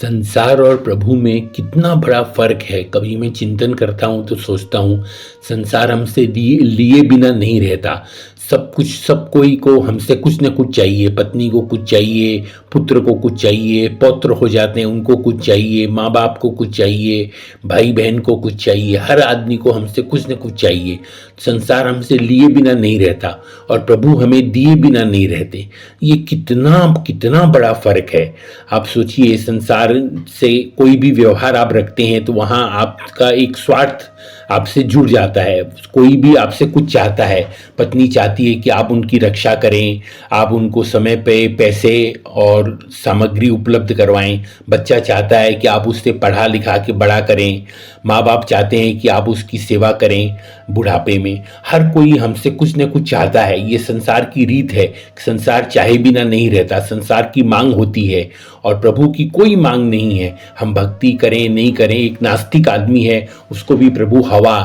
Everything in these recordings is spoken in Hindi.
संसार और प्रभु में कितना बड़ा फ़र्क है। कभी मैं चिंतन करता हूँ तो सोचता हूँ, संसार हमसे लिए बिना नहीं रहता। सब कुछ, सब कोई को हमसे कुछ न कुछ चाहिए। पत्नी को कुछ चाहिए, पुत्र को कुछ चाहिए, पौत्र हो जाते हैं उनको कुछ चाहिए, माँ बाप को कुछ चाहिए, भाई बहन को कुछ चाहिए। हर आदमी को हमसे कुछ न कुछ चाहिए। संसार हमसे लिए बिना नहीं रहता और प्रभु हमें दिए बिना नहीं रहते। ये कितना कितना बड़ा फ़र्क है। आप सोचिए, संसार से कोई भी व्यवहार आप रखते हैं तो वहाँ आपका एक स्वार्थ आपसे जुड़ जाता है। कोई भी आपसे कुछ चाहता है। पत्नी चाहती है कि आप उनकी रक्षा करें, आप उनको समय पे पैसे और सामग्री उपलब्ध करवाएं। बच्चा चाहता है कि आप उससे पढ़ा लिखा के बड़ा करें। माँ बाप चाहते हैं कि आप उसकी सेवा करें बुढ़ापे में। हर कोई हमसे कुछ न कुछ चाहता है। ये संसार की रीत है। संसार चाहे बिना नहीं रहता। संसार की मांग होती है और प्रभु की कोई मांग नहीं है। हम भक्ति करें नहीं करें, एक नास्तिक आदमी है उसको भी प्रभु हवा,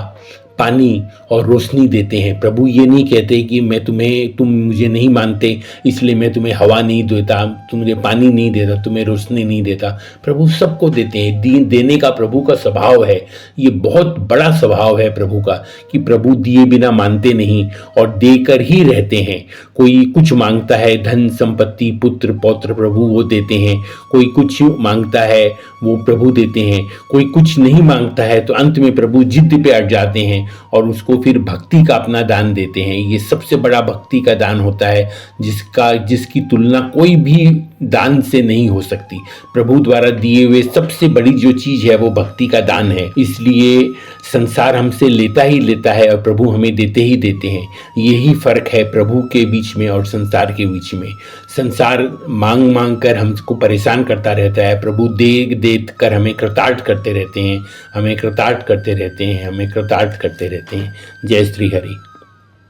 पानी और रोशनी देते हैं। प्रभु ये नहीं कहते कि तुम मुझे नहीं मानते इसलिए मैं तुम्हें हवा नहीं देता, तुम्हें पानी नहीं देता, तुम्हें रोशनी नहीं देता। प्रभु सबको देते हैं। देने का प्रभु का स्वभाव है। ये बहुत बड़ा स्वभाव है प्रभु का कि प्रभु दिए बिना मानते नहीं और देकर ही रहते हैं। कोई कुछ मांगता है, धन संपत्ति पुत्र पौत्र, प्रभु वो देते हैं। कोई कुछ मांगता है वो प्रभु देते हैं। कोई कुछ नहीं मांगता है तो अंत में प्रभु जिद पे अड़ जाते हैं और उसको फिर भक्ति का अपना दान देते हैं। ये सबसे बड़ा भक्ति का दान होता है जिसकी तुलना कोई भी दान से नहीं हो सकती। प्रभु द्वारा दिए हुए सबसे बड़ी जो चीज है वो भक्ति का दान है। इसलिए संसार हमसे लेता ही लेता है और प्रभु हमें देते ही देते हैं। यही फर्क है प्रभु के बीच में और संसार के बीच में। संसार मांग मांग कर हमको परेशान करता रहता है। प्रभु दे कर हमें कृतार्थ करते रहते हैं, हमें कृतार्थ करते रहते हैं, हमें कृतार्थ करते रहते हैं। जय श्री हरि।